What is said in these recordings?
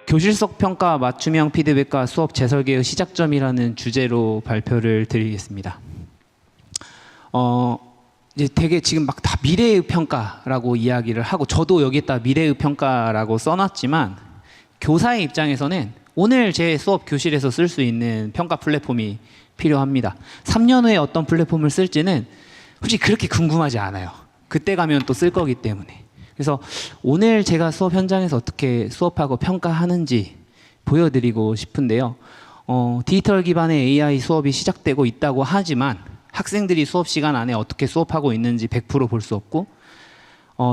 교실속 평가 맞춤형 피드백과 수업 재설계의 시작점이라는 주제로 발표를 드리겠습니다. 이제 되게 지금 막 다 미래의 평가라고 이야기를 하고, 저도 여기에다 미래의 평가라고 써놨지만, 교사의 입장에서는 오늘 제 수업 교실에서 쓸 수 있는 평가 플랫폼이 필요합니다. 3년 후에 어떤 플랫폼을 쓸지는 솔직히 그렇게 궁금하지 않아요. 그때 가면 또 쓸 거기 때문에. 그래서 오늘 제가 수업 현장에서 어떻게 수업하고 평가하는지 보여드리고 싶은데요. 디지털 기반의 AI 수업이 시작되고 있다고 하지만 학생들이 수업 시간 안에 어떻게 수업하고 있는지 100% 볼 수 없고,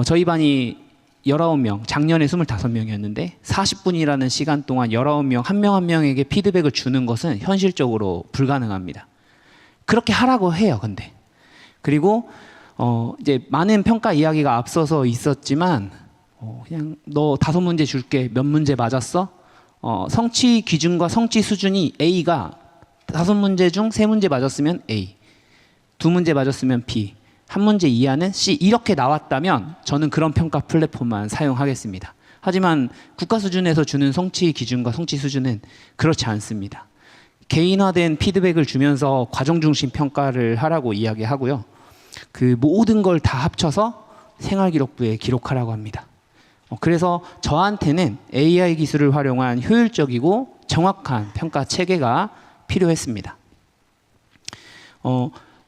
저희 반이 19명, 작년에 25명이었는데 40분이라는 시간 동안 19명, 한 명 한 명에게 피드백을 주는 것은 현실적으로 불가능합니다. 그렇게 하라고 해요, 근데. 그리고 이제 많은 평가 이야기가 앞서서 있었지만, 그냥 너 5문제 줄게, 몇 문제 맞았어? 성취 기준과 성취 수준이 A가 5문제 중 3문제 맞았으면 A, 2문제 맞았으면 B, 1문제 이하는 C, 이렇게 나왔다면 저는 그런 평가 플랫폼만 사용하겠습니다. 하지만 국가 수준에서 주는 성취 기준과 성취 수준은 그렇지 않습니다. 개인화된 피드백을 주면서 과정 중심 평가를 하라고 이야기하고요. 그 모든 걸 다 합쳐서 생활기록부에 기록하라고 합니다. 그래서 저한테는 AI 기술을 활용한 효율적이고 정확한 평가 체계가 필요했습니다.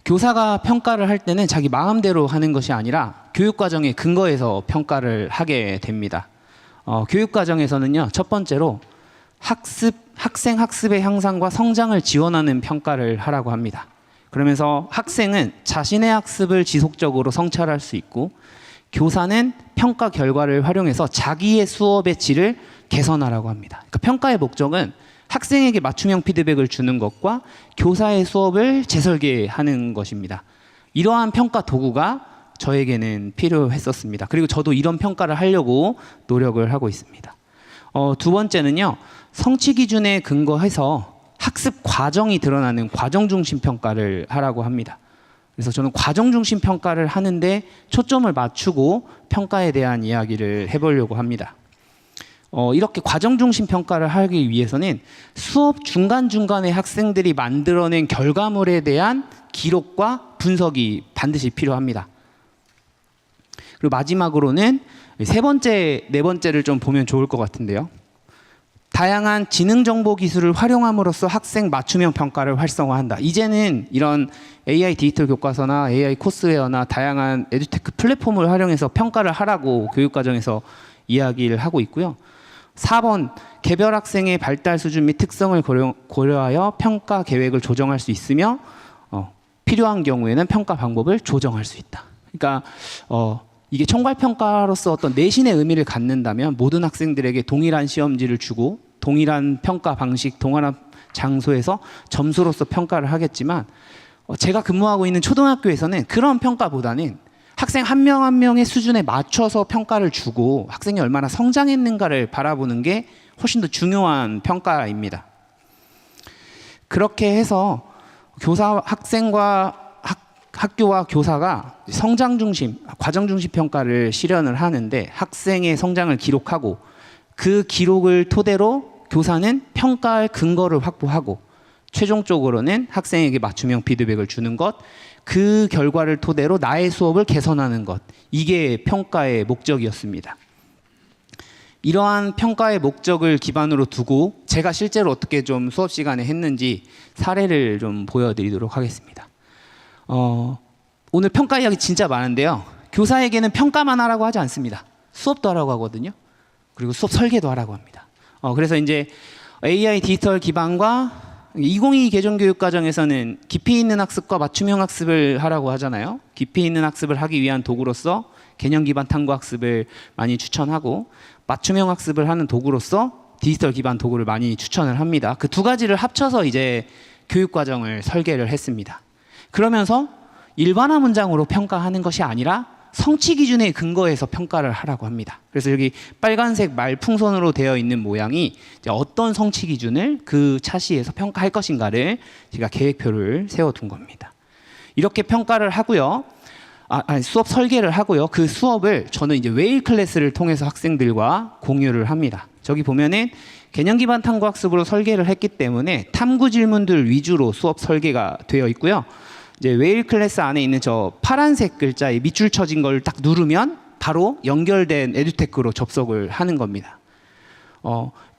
교사가 평가를 할 때는 자기 마음대로 하는 것이 아니라 교육과정에 근거해서 평가를 하게 됩니다. 교육과정에서는요, 첫 번째로 학생 학습의 향상과 성장을 지원하는 평가를 하라고 합니다. 그러면서 학생은 자신의 학습을 지속적으로 성찰할 수 있고, 교사는 평가 결과를 활용해서 자기의 수업의 질을 개선하라고 합니다. 그러니까 평가의 목적은 학생에게 맞춤형 피드백을 주는 것과 교사의 수업을 재설계하는 것입니다. 이러한 평가 도구가 저에게는 필요했었습니다. 그리고 저도 이런 평가를 하려고 노력을 하고 있습니다. 두 번째는요, 성취 기준에 근거해서 학습 과정이 드러나는 과정 중심 평가를 하라고 합니다. 그래서 저는 과정 중심 평가를 하는데 초점을 맞추고 평가에 대한 이야기를 해보려고 합니다. 이렇게 과정 중심 평가를 하기 위해서는 수업 중간중간에 학생들이 만들어낸 결과물에 대한 기록과 분석이 반드시 필요합니다. 그리고 마지막으로는 세 번째, 네 번째를 좀 보면 좋을 것 같은데요. 다양한 지능정보 기술을 활용함으로써 학생 맞춤형 평가를 활성화한다. 이제는 이런 AI 디지털 교과서나 AI 코스웨어나 다양한 에듀테크 플랫폼을 활용해서 평가를 하라고 교육과정에서 이야기를 하고 있고요. 4번, 개별 학생의 발달 수준 및 특성을 고려하여 평가 계획을 조정할 수 있으며, 필요한 경우에는 평가 방법을 조정할 수 있다. 그러니까 이게 총괄평가로서 어떤 내신의 의미를 갖는다면 모든 학생들에게 동일한 시험지를 주고 동일한 평가 방식, 동일한 장소에서 점수로서 평가를 하겠지만, 제가 근무하고 있는 초등학교에서는 그런 평가보다는 학생 한 명 한 명의 수준에 맞춰서 평가를 주고 학생이 얼마나 성장했는가를 바라보는 게 훨씬 더 중요한 평가입니다. 그렇게 해서 학생과 학교와 교사가 성장 중심, 과정 중심 평가를 실현을 하는데, 학생의 성장을 기록하고 그 기록을 토대로 교사는 평가할 근거를 확보하고 최종적으로는 학생에게 맞춤형 피드백을 주는 것, 그 결과를 토대로 나의 수업을 개선하는 것, 이게 평가의 목적이었습니다. 이러한 평가의 목적을 기반으로 두고 제가 실제로 어떻게 좀 수업 시간에 했는지 사례를 좀 보여드리도록 하겠습니다. 오늘 평가 이야기 진짜 많은데요. 교사에게는 평가만 하라고 하지 않습니다. 수업도 하라고 하거든요. 그리고 수업 설계도 하라고 합니다. 그래서 이제 AI 디지털 기반과 2022 개정교육과정에서는 깊이 있는 학습과 맞춤형 학습을 하라고 하잖아요. 깊이 있는 학습을 하기 위한 도구로서 개념 기반 탐구 학습을 많이 추천하고, 맞춤형 학습을 하는 도구로서 디지털 기반 도구를 많이 추천을 합니다. 그 두 가지를 합쳐서 이제 교육과정을 설계를 했습니다. 그러면서 일반화 문장으로 평가하는 것이 아니라 성취 기준에 근거해서 평가를 하라고 합니다. 그래서 여기 빨간색 말풍선으로 되어 있는 모양이 이제 어떤 성취 기준을 그 차시에서 평가할 것인가를 제가 계획표를 세워둔 겁니다. 이렇게 평가를 하고요. 수업 설계를 하고요. 그 수업을 저는 이제 웨일 클래스를 통해서 학생들과 공유를 합니다. 저기 보면은 개념 기반 탐구 학습으로 설계를 했기 때문에 탐구 질문들 위주로 수업 설계가 되어 있고요. 이제 웨일 클래스 안에 있는 저 파란색 글자에 밑줄 쳐진 걸 딱 누르면 바로 연결된 에듀테크로 접속을 하는 겁니다.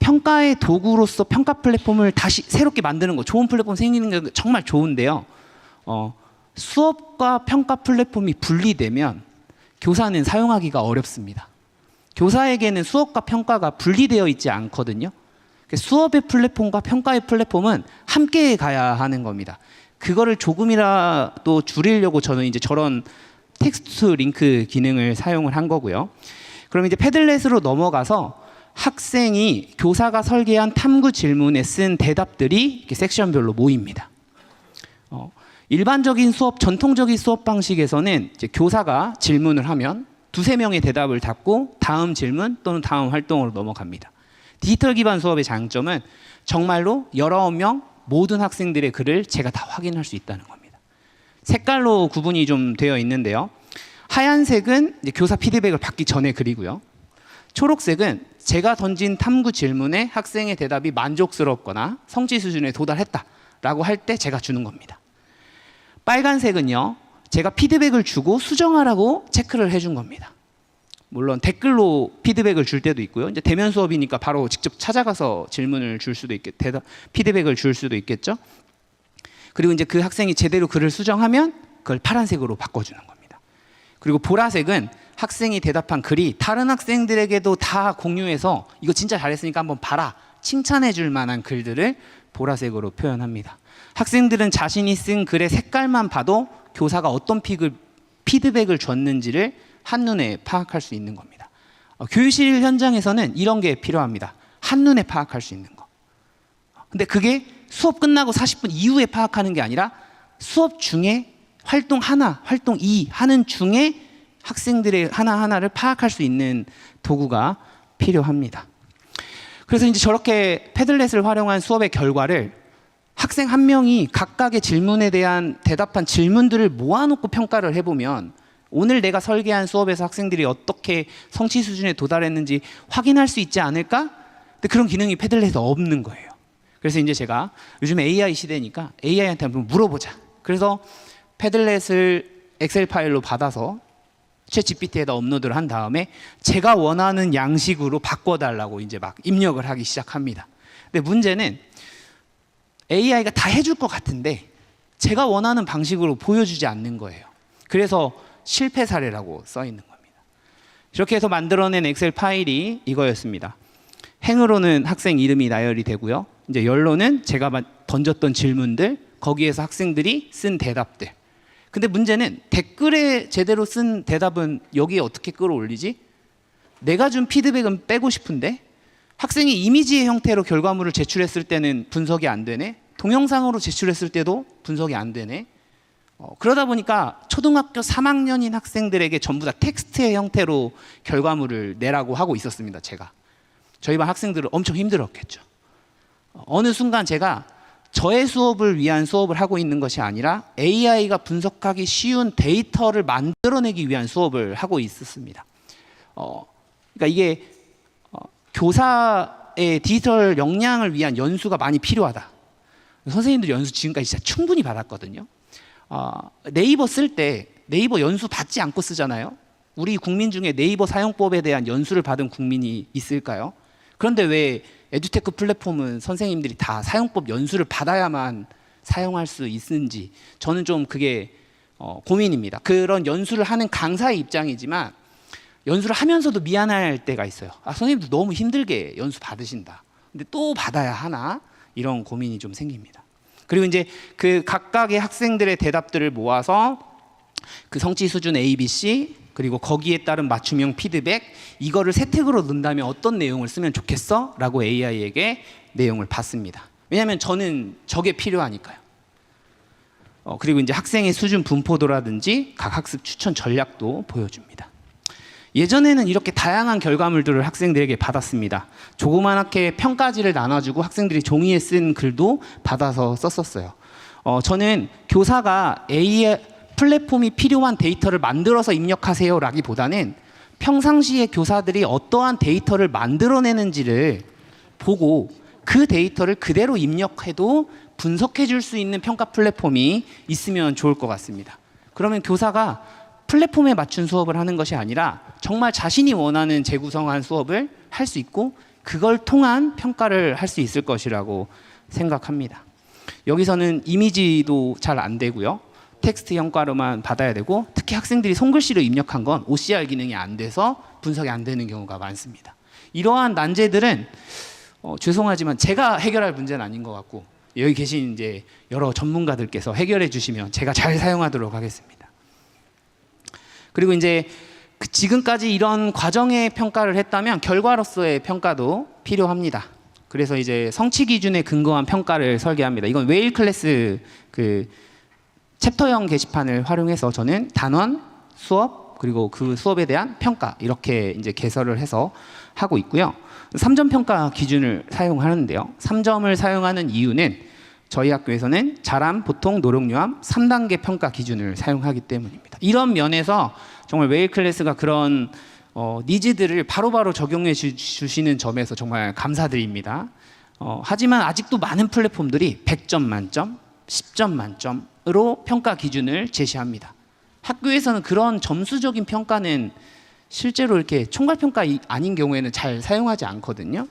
평가의 도구로서 평가 플랫폼을 다시 새롭게 만드는 거, 좋은 플랫폼 생기는 게 정말 좋은데요. 수업과 평가 플랫폼이 분리되면 교사는 사용하기가 어렵습니다. 교사에게는 수업과 평가가 분리되어 있지 않거든요. 수업의 플랫폼과 평가의 플랫폼은 함께 가야 하는 겁니다. 그거를 조금이라도 줄이려고 저는 이제 저런 텍스트 링크 기능을 사용을 한 거고요. 그럼 이제 패들렛으로 넘어가서 학생이 교사가 설계한 탐구 질문에 쓴 대답들이 이렇게 섹션별로 모입니다. 일반적인 수업, 전통적인 수업 방식에서는 이제 교사가 질문을 하면 두세 명의 대답을 답고 다음 질문 또는 다음 활동으로 넘어갑니다. 디지털 기반 수업의 장점은 정말로 19명 모든 학생들의 글을 제가 다 확인할 수 있다는 겁니다. 색깔로 구분이 좀 되어 있는데요. 하얀색은 이제 교사 피드백을 받기 전에 글이고요. 초록색은 제가 던진 탐구 질문에 학생의 대답이 만족스럽거나 성취 수준에 도달했다라고 할 때 제가 주는 겁니다. 빨간색은요, 제가 피드백을 주고 수정하라고 체크를 해준 겁니다. 물론 댓글로 피드백을 줄 때도 있고요. 이제 대면 수업이니까 바로 직접 찾아가서 질문을 줄 수도 피드백을 줄 수도 있겠죠. 그리고 이제 그 학생이 제대로 글을 수정하면 그걸 파란색으로 바꿔주는 겁니다. 그리고 보라색은 학생이 대답한 글이 다른 학생들에게도 다 공유해서 이거 진짜 잘했으니까 한번 봐라, 칭찬해 줄 만한 글들을 보라색으로 표현합니다. 학생들은 자신이 쓴 글의 색깔만 봐도 교사가 어떤 피드백을 줬는지를 한눈에 파악할 수 있는 겁니다. 교실 현장에서는 이런 게 필요합니다. 한눈에 파악할 수 있는 거. 근데 그게 수업 끝나고 40분 이후에 파악하는 게 아니라 수업 중에 활동 하나, 활동 2 하는 중에 학생들의 하나하나를 파악할 수 있는 도구가 필요합니다. 그래서 이제 저렇게 패들렛을 활용한 수업의 결과를 학생 한 명이 각각의 질문에 대한 대답한 질문들을 모아놓고 평가를 해보면 오늘 내가 설계한 수업에서 학생들이 어떻게 성취 수준에 도달했는지 확인할 수 있지 않을까? 근데 그런 기능이 패들렛에 없는 거예요. 그래서 이제 제가 요즘 AI 시대니까 AI한테 한번 물어보자. 그래서 패들렛을 엑셀 파일로 받아서 챗GPT에다 업로드를 한 다음에 제가 원하는 양식으로 바꿔달라고 이제 막 입력을 하기 시작합니다. 근데 문제는 AI가 다 해줄 것 같은데 제가 원하는 방식으로 보여주지 않는 거예요. 그래서 실패 사례라고 써 있는 겁니다. 이렇게 해서 만들어낸 엑셀 파일이 이거였습니다. 행으로는 학생 이름이 나열이 되고요. 이제 열로는 제가 던졌던 질문들, 거기에서 학생들이 쓴 대답들. 근데 문제는 댓글에 제대로 쓴 대답은 여기에 어떻게 끌어올리지? 내가 준 피드백은 빼고 싶은데 학생이 이미지의 형태로 결과물을 제출했을 때는 분석이 안 되네. 동영상으로 제출했을 때도 분석이 안 되네. 그러다 보니까 초등학교 3학년인 학생들에게 전부 다 텍스트의 형태로 결과물을 내라고 하고 있었습니다. 제가. 저희 반 학생들은 엄청 힘들었겠죠. 어느 순간 제가 저의 수업을 위한 수업을 하고 있는 것이 아니라 AI가 분석하기 쉬운 데이터를 만들어내기 위한 수업을 하고 있었습니다. 그러니까 이게 교사의 디지털 역량을 위한 연수가 많이 필요하다. 선생님들 연수 지금까지 진짜 충분히 받았거든요. 네이버 쓸 때 네이버 연수 받지 않고 쓰잖아요. 우리 국민 중에 네이버 사용법에 대한 연수를 받은 국민이 있을까요? 그런데 왜 에듀테크 플랫폼은 선생님들이 다 사용법 연수를 받아야만 사용할 수 있는지 저는 좀 그게 고민입니다. 그런 연수를 하는 강사의 입장이지만 연수를 하면서도 미안할 때가 있어요. 선생님도 너무 힘들게 연수 받으신다. 근데 또 받아야 하나? 이런 고민이 좀 생깁니다. 그리고 이제 그 각각의 학생들의 대답들을 모아서 그 성취 수준 A, B, C 그리고 거기에 따른 맞춤형 피드백 이거를 세택으로 넣는다면 어떤 내용을 쓰면 좋겠어? 라고 AI에게 내용을 받습니다. 왜냐하면 저는 저게 필요하니까요. 그리고 이제 학생의 수준 분포도라든지 각 학습 추천 전략도 보여줍니다. 예전에는 이렇게 다양한 결과물들을 학생들에게 받았습니다. 조그맣게 평가지를 나눠주고 학생들이 종이에 쓴 글도 받아서 썼었어요. 저는 교사가 AI 플랫폼이 필요한 데이터를 만들어서 입력하세요 라기보다는 평상시에 교사들이 어떠한 데이터를 만들어내는지를 보고 그 데이터를 그대로 입력해도 분석해 줄 수 있는 평가 플랫폼이 있으면 좋을 것 같습니다. 그러면 교사가 플랫폼에 맞춘 수업을 하는 것이 아니라 정말 자신이 원하는 재구성한 수업을 할 수 있고 그걸 통한 평가를 할 수 있을 것이라고 생각합니다. 여기서는 이미지도 잘 안 되고요. 텍스트 형과로만 받아야 되고 특히 학생들이 손글씨로 입력한 건 OCR 기능이 안 돼서 분석이 안 되는 경우가 많습니다. 이러한 난제들은 죄송하지만 제가 해결할 문제는 아닌 것 같고 여기 계신 이제 여러 전문가들께서 해결해 주시면 제가 잘 사용하도록 하겠습니다. 그리고 이제 지금까지 이런 과정의 평가를 했다면 결과로서의 평가도 필요합니다. 그래서 이제 성취 기준에 근거한 평가를 설계합니다. 이건 웨일 클래스 그 챕터형 게시판을 활용해서 저는 단원, 수업, 그리고 그 수업에 대한 평가 이렇게 이제 개설을 해서 하고 있고요. 3점 평가 기준을 사용하는데요. 3점을 사용하는 이유는 저희 학교에서는 잘함, 보통, 노력, 요함 3단계 평가 기준을 사용하기 때문입니다. 이런 면에서 정말 웨일 클래스가 그런 니즈들을 바로바로 적용해 주시는 점에서 정말 감사드립니다. 하지만 아직도 많은 플랫폼들이 100점 만점, 10점 만점으로 평가 기준을 제시합니다. 학교에서는 그런 점수적인 평가는 실제로 이렇게 총괄평가 아닌 경우에는 잘 사용하지 않거든요.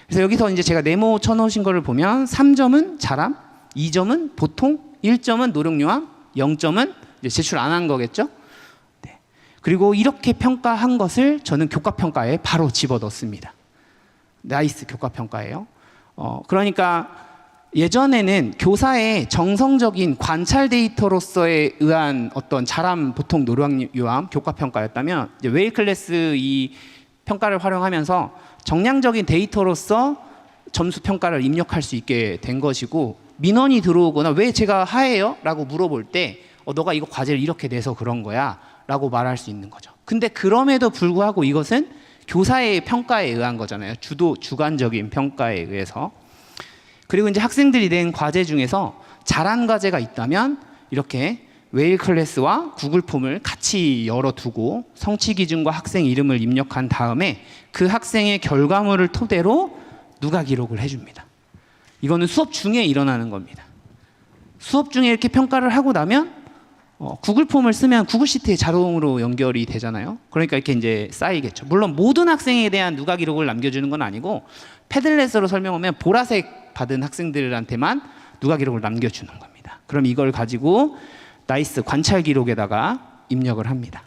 그래서 여기서 이제 제가 네모 쳐놓으신 거를 보면 3점은 잘함, 2점은 보통, 1점은 노력 요함, 0점은 이제 제출 안 한 거겠죠. 네. 그리고 이렇게 평가한 것을 저는 교과평가에 바로 집어넣습니다. 나이스 교과평가예요. 그러니까 예전에는 교사의 정성적인 관찰 데이터로서에 의한 어떤 잘함, 보통, 노력, 요함 교과평가였다면 이제 웨일 클래스 이 평가를 활용하면서 정량적인 데이터로서 점수 평가를 입력할 수 있게 된 것이고 민원이 들어오거나 왜 제가 하예요? 라고 물어볼 때 너가 이거 과제를 이렇게 내서 그런 거야 라고 말할 수 있는 거죠. 근데 그럼에도 불구하고 이것은 교사의 평가에 의한 거잖아요. 주관적인 평가에 의해서. 그리고 이제 학생들이 낸 과제 중에서 잘한 과제가 있다면 이렇게 웨일 클래스와 구글 폼을 같이 열어두고 성취 기준과 학생 이름을 입력한 다음에 그 학생의 결과물을 토대로 누가 기록을 해줍니다. 이거는 수업 중에 일어나는 겁니다. 수업 중에 이렇게 평가를 하고 나면 구글 폼을 쓰면 구글 시트에 자동으로 연결이 되잖아요. 그러니까 이렇게 이제 쌓이겠죠. 물론 모든 학생에 대한 누가 기록을 남겨주는 건 아니고 패들렛으로 설명하면 보라색 받은 학생들한테만 누가 기록을 남겨주는 겁니다. 그럼 이걸 가지고 나이스 관찰 기록에다가 입력을 합니다.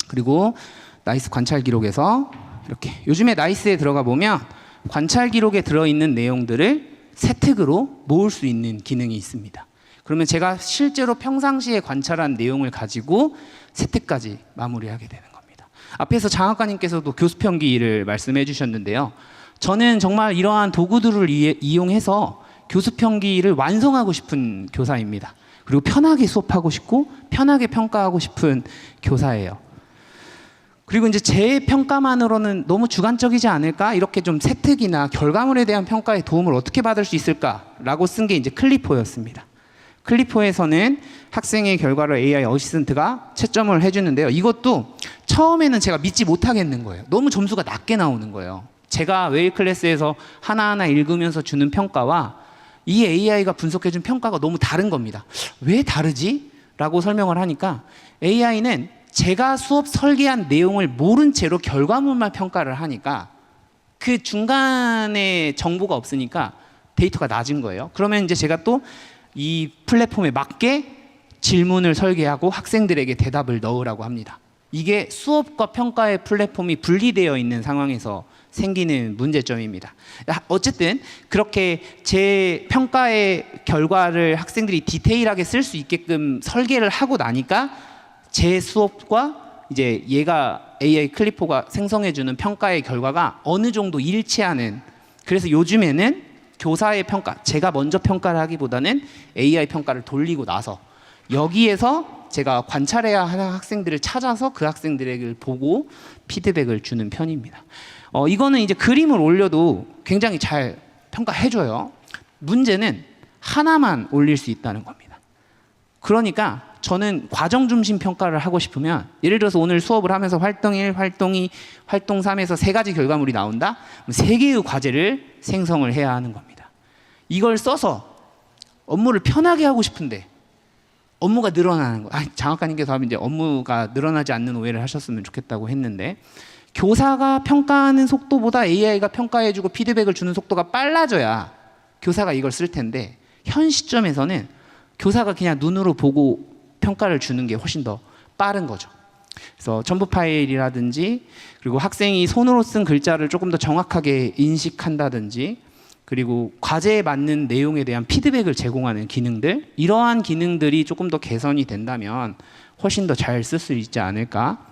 그리고 나이스 관찰 기록에서 이렇게 요즘에 나이스에 들어가 보면 관찰 기록에 들어있는 내용들을 세특으로 모을 수 있는 기능이 있습니다. 그러면 제가 실제로 평상시에 관찰한 내용을 가지고 세특까지 마무리하게 되는 겁니다. 앞에서 장학관님께서도 교수평기를 말씀해 주셨는데요. 저는 정말 이러한 도구들을 이용해서 교수평기를 완성하고 싶은 교사입니다. 그리고 편하게 수업하고 싶고 편하게 평가하고 싶은 교사예요. 그리고 이제 제 평가만으로는 너무 주관적이지 않을까? 이렇게 좀 세특이나 결과물에 대한 평가의 도움을 어떻게 받을 수 있을까라고 쓴 게 이제 클리포였습니다. 클리포에서는 학생의 결과를 AI 어시스턴트가 채점을 해주는데요. 이것도 처음에는 제가 믿지 못하겠는 거예요. 너무 점수가 낮게 나오는 거예요. 제가 웨일 클래스에서 하나하나 읽으면서 주는 평가와 이 AI가 분석해준 평가가 너무 다른 겁니다. 왜 다르지? 라고 설명을 하니까 AI는 제가 수업 설계한 내용을 모른 채로 결과물만 평가를 하니까 그 중간에 정보가 없으니까 데이터가 낮은 거예요. 그러면 이제 제가 또 이 플랫폼에 맞게 질문을 설계하고 학생들에게 대답을 넣으라고 합니다. 이게 수업과 평가의 플랫폼이 분리되어 있는 상황에서 생기는 문제점입니다. 어쨌든 그렇게 제 평가의 결과를 학생들이 디테일하게 쓸 수 있게끔 설계를 하고 나니까 제 수업과 이제 얘가 AI 클리포가 생성해주는 평가의 결과가 어느 정도 일치하는, 그래서 요즘에는 교사의 평가, 제가 먼저 평가를 하기보다는 AI 평가를 돌리고 나서 여기에서 제가 관찰해야 하는 학생들을 찾아서 그 학생들에게 보고 피드백을 주는 편입니다. 이거는 이제 그림을 올려도 굉장히 잘 평가해줘요. 문제는 하나만 올릴 수 있다는 겁니다. 그러니까 저는 과정 중심 평가를 하고 싶으면 예를 들어서 오늘 수업을 하면서 활동 1, 활동 2, 활동 3에서 3가지 결과물이 나온다? 그럼 3개의 과제를 생성을 해야 하는 겁니다. 이걸 써서 업무를 편하게 하고 싶은데 업무가 늘어나는 거. 장학관님께서 하면 이제 업무가 늘어나지 않는 오해를 하셨으면 좋겠다고 했는데 교사가 평가하는 속도보다 AI가 평가해주고 피드백을 주는 속도가 빨라져야 교사가 이걸 쓸 텐데 현 시점에서는 교사가 그냥 눈으로 보고 평가를 주는 게 훨씬 더 빠른 거죠. 그래서 첨부 파일이라든지 그리고 학생이 손으로 쓴 글자를 조금 더 정확하게 인식한다든지 그리고 과제에 맞는 내용에 대한 피드백을 제공하는 기능들 이러한 기능들이 조금 더 개선이 된다면 훨씬 더 잘 쓸 수 있지 않을까.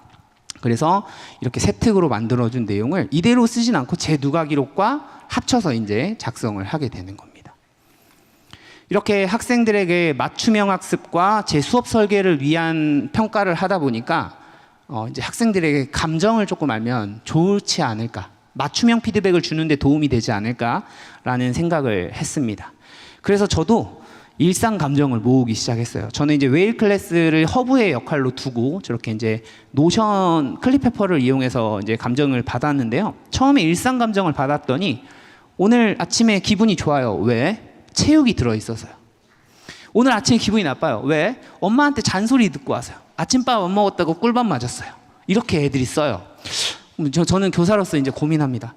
그래서 이렇게 세특으로 만들어준 내용을 이대로 쓰진 않고 제 누가 기록과 합쳐서 이제 작성을 하게 되는 겁니다. 이렇게 학생들에게 맞춤형 학습과 제 수업 설계를 위한 평가를 하다 보니까 이제 학생들에게 감정을 조금 알면 좋지 않을까, 맞춤형 피드백을 주는데 도움이 되지 않을까라는 생각을 했습니다. 그래서 저도 일상 감정을 모으기 시작했어요. 저는 이제 웨일 클래스를 허브의 역할로 두고 저렇게 이제 노션 클립페퍼를 이용해서 이제 감정을 받았는데요. 처음에 일상 감정을 받았더니 오늘 아침에 기분이 좋아요. 왜? 체육이 들어있어서요. 오늘 아침에 기분이 나빠요. 왜? 엄마한테 잔소리 듣고 와서요. 아침밥 안 먹었다고 꿀밤 맞았어요. 이렇게 애들이 써요. 저는 교사로서 이제 고민합니다.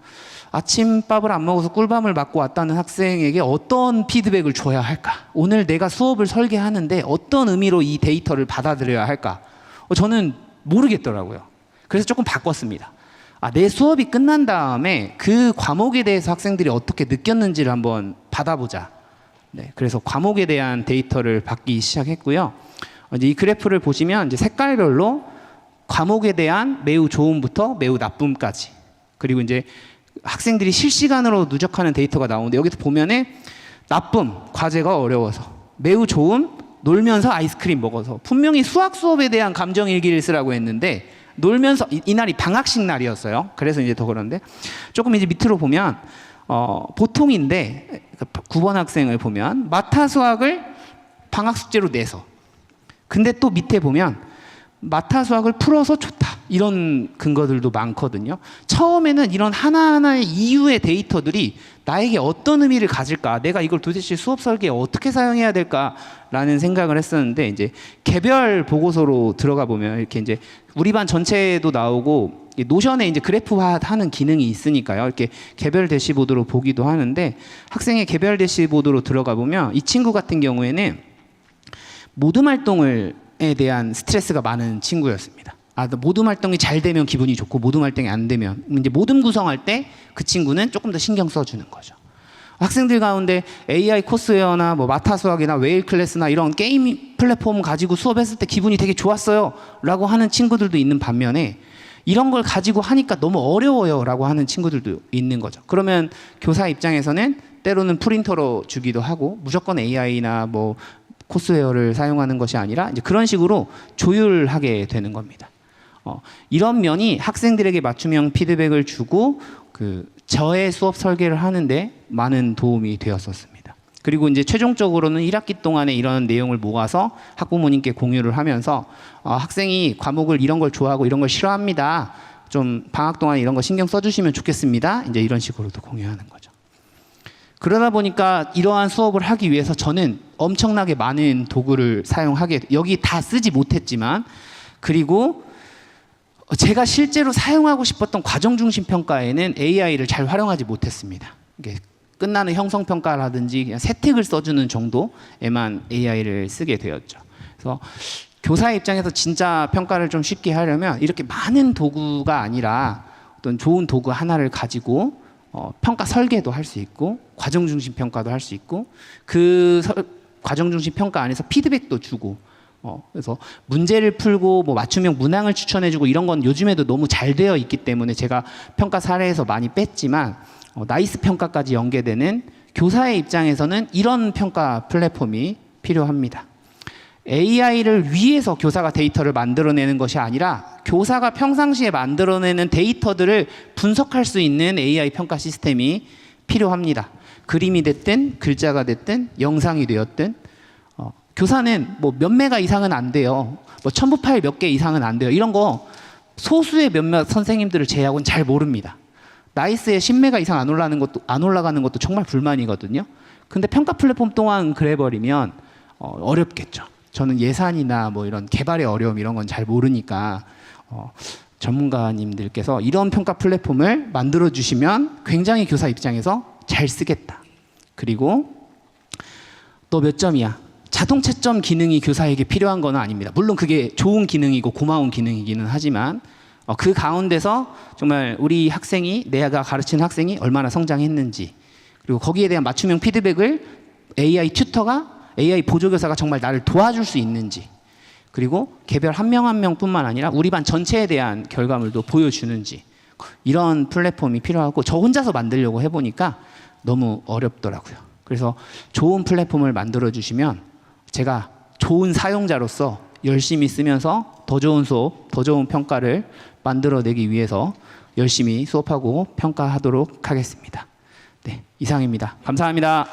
아침밥을 안 먹어서 꿀밤을 맞고 왔다는 학생에게 어떤 피드백을 줘야 할까? 오늘 내가 수업을 설계하는데 어떤 의미로 이 데이터를 받아들여야 할까? 저는 모르겠더라고요. 그래서 조금 바꿨습니다. 내 수업이 끝난 다음에 그 과목에 대해서 학생들이 어떻게 느꼈는지를 한번 받아보자. 네, 그래서 과목에 대한 데이터를 받기 시작했고요. 이제 이 그래프를 보시면 이제 색깔별로 과목에 대한 매우 좋음부터 매우 나쁨까지 그리고 이제 학생들이 실시간으로 누적하는 데이터가 나오는데 여기서 보면은 나쁨, 과제가 어려워서 매우 좋음, 놀면서 아이스크림 먹어서 분명히 수학 수업에 대한 감정 일기를 쓰라고 했는데 놀면서 이날이 방학식 날이었어요. 그래서 이제 더 그런데 조금 이제 밑으로 보면 보통인데 9번 학생을 보면 마타 수학을 방학 숙제로 내서 근데 또 밑에 보면 마타 수학을 풀어서 좋다. 이런 근거들도 많거든요. 처음에는 이런 하나하나의 이유의 데이터들이 나에게 어떤 의미를 가질까? 내가 이걸 도대체 수업 설계에 어떻게 사용해야 될까라는 생각을 했었는데 이제 개별 보고서로 들어가 보면 이렇게 이제 우리 반 전체도 나오고 노션에 이제 그래프화하는 기능이 있으니까요. 이렇게 개별 대시보드로 보기도 하는데 학생의 개별 대시보드로 들어가 보면 이 친구 같은 경우에는 모둠 활동에 대한 스트레스가 많은 친구였습니다. 모둠 활동이 잘 되면 기분이 좋고 모둠 활동이 안 되면 이제 모둠 구성할 때 그 친구는 조금 더 신경 써주는 거죠. 학생들 가운데 AI 코스웨어나 뭐 마타 수학이나 웨일 클래스나 이런 게임 플랫폼 가지고 수업했을 때 기분이 되게 좋았어요 라고 하는 친구들도 있는 반면에 이런 걸 가지고 하니까 너무 어려워요 라고 하는 친구들도 있는 거죠. 그러면 교사 입장에서는 때로는 프린터로 주기도 하고 무조건 AI나 뭐 코스웨어를 사용하는 것이 아니라 이제 그런 식으로 조율하게 되는 겁니다. 이런 면이 학생들에게 맞춤형 피드백을 주고 저의 수업 설계를 하는데 많은 도움이 되었었습니다. 그리고 이제 최종적으로는 1학기 동안에 이런 내용을 모아서 학부모님께 공유를 하면서 학생이 과목을 이런 걸 좋아하고 이런 걸 싫어합니다. 좀 방학 동안 이런 거 신경 써주시면 좋겠습니다. 이제 이런 식으로도 공유하는 거죠. 그러다 보니까 이러한 수업을 하기 위해서 저는 엄청나게 많은 도구를 사용하게 여기 다 쓰지 못했지만 그리고 제가 실제로 사용하고 싶었던 과정 중심 평가에는 AI를 잘 활용하지 못했습니다. 이게 끝나는 형성 평가라든지 그냥 세특을 써주는 정도에만 AI를 쓰게 되었죠. 그래서 교사의 입장에서 진짜 평가를 좀 쉽게 하려면 이렇게 많은 도구가 아니라 어떤 좋은 도구 하나를 가지고 평가 설계도 할 수 있고 과정 중심 평가도 할 수 있고 과정 중심 평가 안에서 피드백도 주고 그래서 문제를 풀고 뭐 맞춤형 문항을 추천해주고 이런 건 요즘에도 너무 잘 되어 있기 때문에 제가 평가 사례에서 많이 뺐지만 나이스 평가까지 연계되는 교사의 입장에서는 이런 평가 플랫폼이 필요합니다. AI를 위해서 교사가 데이터를 만들어내는 것이 아니라 교사가 평상시에 만들어내는 데이터들을 분석할 수 있는 AI 평가 시스템이 필요합니다. 그림이 됐든 글자가 됐든 영상이 되었든 교사는 뭐 몇 메가 이상은 안 돼요. 뭐 첨부 파일 몇 개 이상은 안 돼요. 이런 거 소수의 몇몇 선생님들을 제외하고는 잘 모릅니다. 나이스에 10메가 이상 안 올라가는 것도 정말 불만이거든요. 근데 평가 플랫폼 또한 그래버리면 어렵겠죠. 저는 예산이나 뭐 이런 개발의 어려움 이런 건 잘 모르니까 전문가님들께서 이런 평가 플랫폼을 만들어 주시면 굉장히 교사 입장에서 잘 쓰겠다. 그리고 또 몇 점이야? 자동 채점 기능이 교사에게 필요한 건 아닙니다. 물론 그게 좋은 기능이고 고마운 기능이기는 하지만 그 가운데서 정말 우리 학생이, 내가 가르치는 학생이 얼마나 성장했는지, 그리고 거기에 대한 맞춤형 피드백을 AI 튜터가, AI 보조교사가 정말 나를 도와줄 수 있는지, 그리고 개별 한 명 한 명뿐만 아니라 우리 반 전체에 대한 결과물도 보여주는지, 이런 플랫폼이 필요하고, 저 혼자서 만들려고 해보니까 너무 어렵더라고요. 그래서 좋은 플랫폼을 만들어 주시면 제가 좋은 사용자로서 열심히 쓰면서 더 좋은 수업, 더 좋은 평가를 만들어내기 위해서 열심히 수업하고 평가하도록 하겠습니다. 네, 이상입니다. 감사합니다.